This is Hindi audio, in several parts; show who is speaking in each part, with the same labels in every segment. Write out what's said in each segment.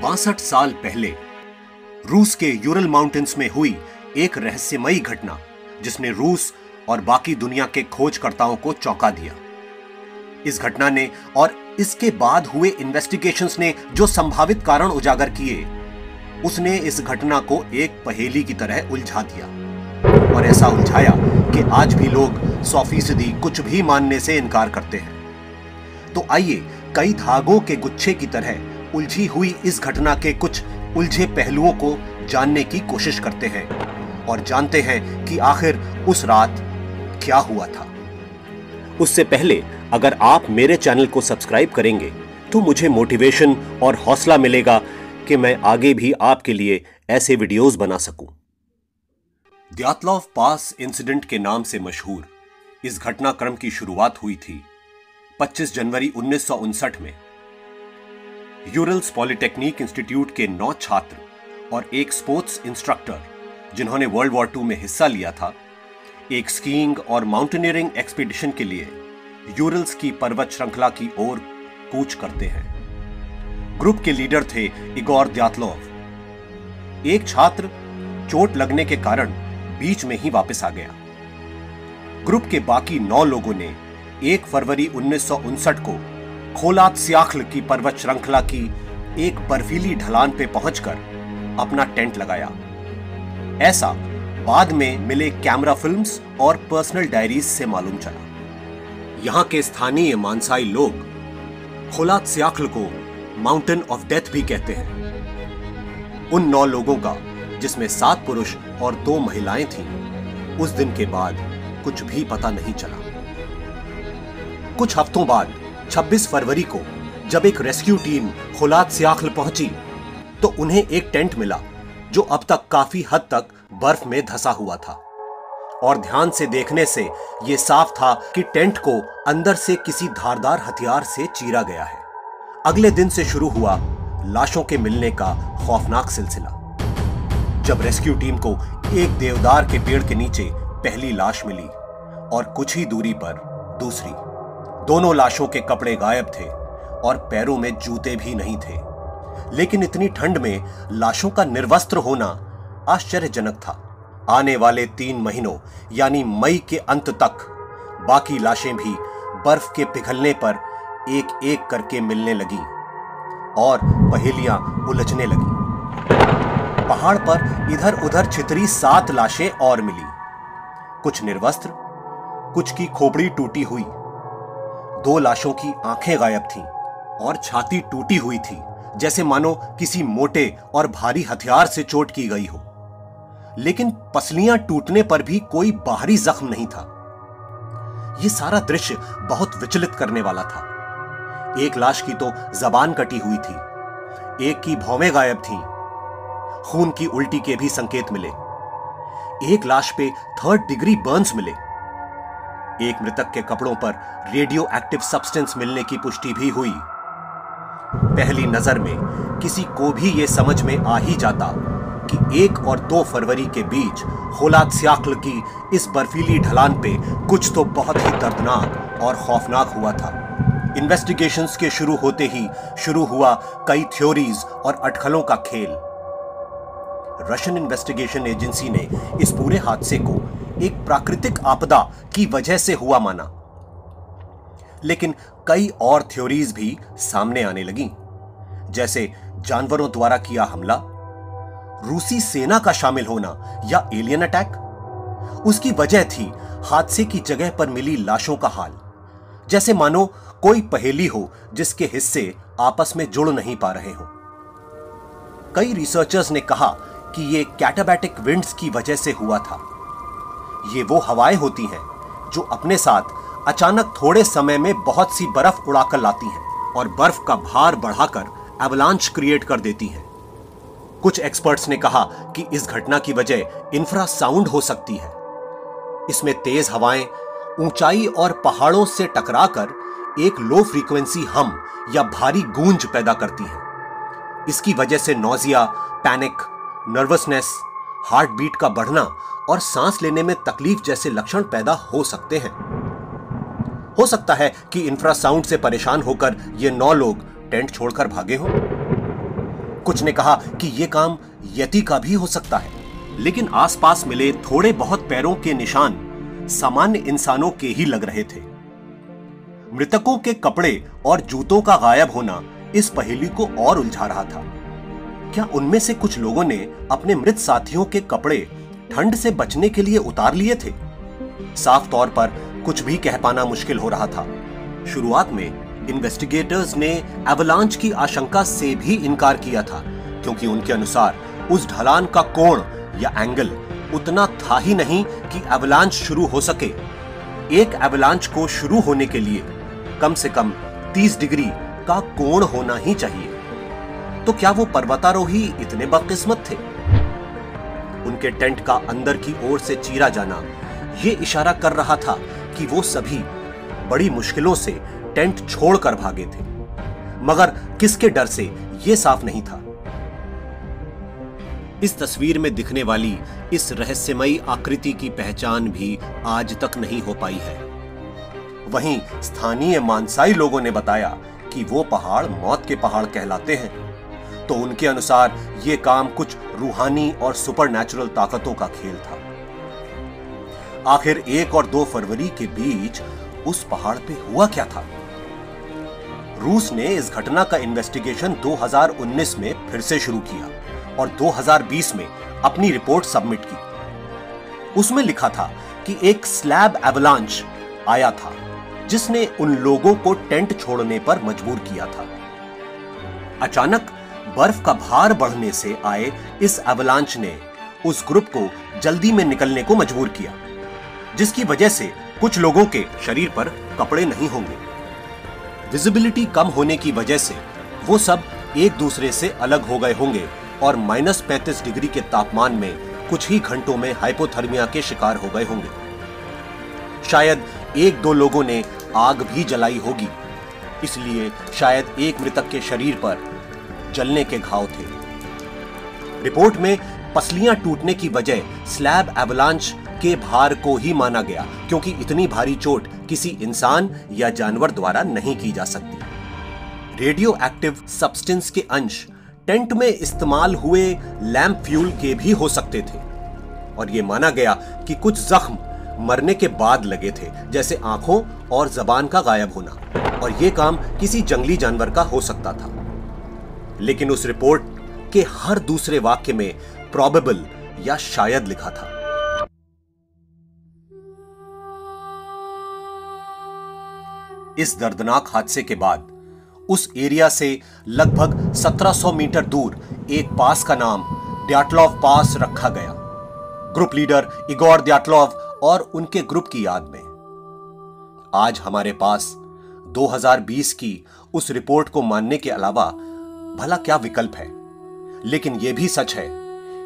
Speaker 1: 62 साल पहले रूस के यूरल माउंटेन्स में हुई एक रहस्यमयी घटना जिसने रूस और बाकी दुनिया के खोजकर्ताओं को चौंका दिया। इस घटना ने और इसके बाद हुए इन्वेस्टिगेशंस ने जो संभावित कारण उजागर किए, उसने इस घटना को एक पहेली की तरह उलझा दिया और ऐसा उलझाया कि आज भी लोग 100% कुछ भी मानने से इनकार करते हैं। तो आइए कई धागों के गुच्छे की तरह उलझी हुई इस घटना के कुछ उलझे पहलुओं को जानने की कोशिश करते हैं और जानते हैं कि आखिर उस रात क्या हुआ था। उससे पहले अगर आप मेरे चैनल को सब्सक्राइब करेंगे तो मुझे मोटिवेशन और हौसला मिलेगा कि मैं आगे भी आपके लिए ऐसे वीडियोस बना सकूं। द्यातलॉव पास इंसिडेंट के नाम से मशहूर इस घटनाक्रम की शुरुआत हुई थी 25 जनवरी 1959 में। यूरल्स पॉलिटेक्निक इंस्टीट्यूट के 9 छात्र और एक स्पोर्ट्स इंस्ट्रक्टर जिन्होंने वर्ल्ड वॉर II में हिस्सा लिया था, एक स्कीइंग और माउंटेनियरिंग एक्सपीडिशन के लिए यूरल्स की पर्वत श्रृंखला की ओर कूच करते हैं। ग्रुप के लीडर थे इगोर द्यातलॉव। एक छात्र चोट लगने के कारण बीच में ही वापस आ गया। ग्रुप के बाकी 9 लोगों ने 1 फरवरी 1959 को खोलात्स्याख्ल की पर्वत श्रृंखला की एक बर्फीली ढलान पे पहुंचकर अपना टेंट लगाया। ऐसा बाद में मिले कैमरा फिल्म्स और पर्सनल डायरीज से मालूम चला। यहां के स्थानीय मानसाई लोग खोलात्स्याख्ल को माउंटेन ऑफ डेथ भी कहते हैं। उन 9 लोगों का, जिसमें 7 पुरुष और 2 महिलाएं थीं, उस दिन के बाद कुछ भी पता नहीं चला। कुछ हफ्तों बाद 26 फरवरी को जब एक रेस्क्यू टीम खोलात्स्याख्ल पहुंची तो उन्हें एक टेंट मिला जो अब तक काफी हद तक बर्फ में धंसा हुआ था और ध्यान से देखने से यह साफ था कि टेंट को अंदर से किसी धारदार हथियार से चीरा गया है। अगले दिन से शुरू हुआ लाशों के मिलने का खौफनाक सिलसिला। जब रेस्क्यू टीम को एक देवदार के पेड़ के नीचे पहली लाश मिली और कुछ ही दूरी पर दूसरी। दोनों लाशों के कपड़े गायब थे और पैरों में जूते भी नहीं थे, लेकिन इतनी ठंड में लाशों का निर्वस्त्र होना आश्चर्यजनक था। आने वाले 3 महीनों यानी मई के अंत तक बाकी लाशें भी बर्फ के पिघलने पर एक एक करके मिलने लगी और पहेलियां उलझने लगी। पहाड़ पर इधर उधर छितरी 7 लाशें और मिली। कुछ निर्वस्त्र, कुछ की खोपड़ी टूटी हुई। 2 लाशों की आंखें गायब थीं और छाती टूटी हुई थी, जैसे मानो किसी मोटे और भारी हथियार से चोट की गई हो। लेकिन पसलियां टूटने पर भी कोई बाहरी जख्म नहीं था। यह सारा दृश्य बहुत विचलित करने वाला था। एक लाश की तो जबान कटी हुई थी, एक की भौवें गायब थीं, खून की उल्टी के भी संकेत मिले। एक लाश पे 3rd डिग्री बर्न्स मिले। एक मृतक के कपड़ों पर रेडियो एक्टिव सब्सटेंस मिलने की पुष्टि भी हुई। पहली नजर में किसी को भी यह समझ में आ ही जाता कि 1 और 2 फरवरी के बीच खोलात्स्याख्ल की इस बर्फीली ढलान पे कुछ तो बहुत ही दर्दनाक और खौफनाक हुआ था। इन्वेस्टिगेशंस के शुरू होते ही शुरू हुआ कई थ्योरीज और अटकलों का खेल। रशियन इन्वेस्टिगेशन एजेंसी ने इस पूरे हादसे को एक प्राकृतिक आपदा की वजह से हुआ माना, लेकिन कई और थ्योरीज भी सामने आने लगी, जैसे जानवरों द्वारा किया हमला, रूसी सेना का शामिल होना या एलियन अटैक। उसकी वजह थी हादसे की जगह पर मिली लाशों का हाल, जैसे मानो कोई पहेली हो जिसके हिस्से आपस में जुड़ नहीं पा रहे हो। कई रिसर्चर्स ने कहा कि यह कैटाबैटिक विंड्स की वजह से हुआ था। ये वो हवाएं होती हैं जो अपने साथ अचानक थोड़े समय में बहुत सी बर्फ उड़ाकर लाती हैं और बर्फ का भार बढ़ाकर एवलांच क्रिएट कर देती हैं। कुछ एक्सपर्ट्स ने कहा कि इस घटना की वजह इंफ्रासाउंड हो सकती है। इसमें तेज हवाएं ऊंचाई और पहाड़ों से टकराकर एक लो फ्रीक्वेंसी हम या भारी गूंज पैदा करती हैं। इसकी वजह से nausea, panic, nervousness, heart beat का बढ़ना और सांस लेने में तकलीफ जैसे लक्षण पैदा हो सकते हैं। हो सकता है कि इंफ्रासाउंड से परेशान होकर ये 9 लोग टेंट छोड़कर भागे हों। कुछ ने कहा कि यह काम यति का भी हो सकता है, लेकिन आसपास मिले थोड़े बहुत पैरों के निशान सामान्य इंसानों के ही लग रहे थे। मृतकों के कपड़े और जूतों का गायब होना इस पहेली को और उलझा रहा था। क्या उनमें से कुछ लोगों ने अपने मृत साथियों के कपड़े ठंड से बचने के लिए उतार लिए थे? साफ तौर पर कुछ भी कह पाना मुश्किल हो रहा था। शुरुआत में इन्वेस्टिगेटर्स ने एवलांच की आशंका से भी इनकार किया था, क्योंकि उनके अनुसार उस ढलान का कोण या एंगल उतना था ही नहीं कि एवलांच शुरू हो सके। एक एवलांच को शुरू होने के लिए कम से कम 30 डिग्री का कोण होना ही चाहिए। तो क्या वो पर्वतारोही इतने बदकिस्मत थे? उनके टेंट का अंदर की ओर से चीरा जाना यह इशारा कर रहा था कि वो सभी बड़ी मुश्किलों से टेंट छोड़कर भागे थे, मगर किसके डर से यह साफ नहीं था। इस तस्वीर में दिखने वाली इस रहस्यमयी आकृति की पहचान भी आज तक नहीं हो पाई है। वहीं स्थानीय मानसाई लोगों ने बताया कि वो पहाड़ मौत के पहाड़ कहलाते हैं, तो उनके अनुसार यह काम कुछ रूहानी और सुपरनैचुरल ताकतों का खेल था। आखिर 1 और 2 फरवरी के बीच उस पहाड़ पे हुआ क्या था? रूस ने इस घटना का इन्वेस्टिगेशन 2019 में फिर से शुरू किया और 2020 में अपनी रिपोर्ट सबमिट की। उसमें लिखा था कि एक स्लैब एवलांच आया था जिसने उन लोगों को टेंट छोड़ने पर मजबूर किया था। अचानक बर्फ का भार बढ़ने से आए इस एवलांच ने उस ग्रुप को जल्दी में निकलने को मजबूर किया, जिसकी वजह से कुछ लोगों के शरीर पर कपड़े नहीं होंगे। विजिबिलिटी कम होने की वजह से वो सब एक दूसरे से अलग हो गए होंगे और -35 डिग्री के तापमान में कुछ ही घंटों में हाइपोथर्मिया के शिकार हो गए होंगे। शायद 1-2 लोगों ने आग भी जलाई होगी, इसलिए शायद एक मृतक के शरीर पर जलने के घाव थे। रिपोर्ट में पसलियां टूटने की वजह स्लैब एवलांच के भार को ही माना गया, क्योंकि इतनी भारी चोट किसी इंसान या जानवर द्वारा नहीं की जा सकती। रेडियो एक्टिव सब्सटेंस के अंश टेंट में इस्तेमाल हुए लैंप फ्यूल के भी हो सकते थे, और यह माना गया कि कुछ जख्म मरने के बाद लगे थे, जैसे आंखों और जबान का गायब होना, और यह काम किसी जंगली जानवर का हो सकता था। लेकिन उस रिपोर्ट के हर दूसरे वाक्य में प्रोबेबल या शायद लिखा था। इस दर्दनाक हादसे के बाद उस एरिया से लगभग 1700 मीटर दूर एक पास का नाम ड्याटलॉव पास रखा गया, ग्रुप लीडर इगोर ड्याटलॉव और उनके ग्रुप की याद में। आज हमारे पास 2020 की उस रिपोर्ट को मानने के अलावा भला क्या विकल्प है? लेकिन यह भी सच है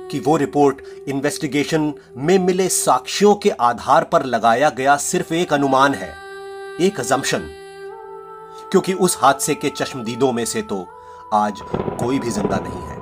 Speaker 1: कि वो रिपोर्ट इन्वेस्टिगेशन में मिले साक्ष्यों के आधार पर लगाया गया सिर्फ एक अनुमान है, एक अजम्पशन, क्योंकि उस हादसे के चश्मदीदों में से तो आज कोई भी जिंदा नहीं है।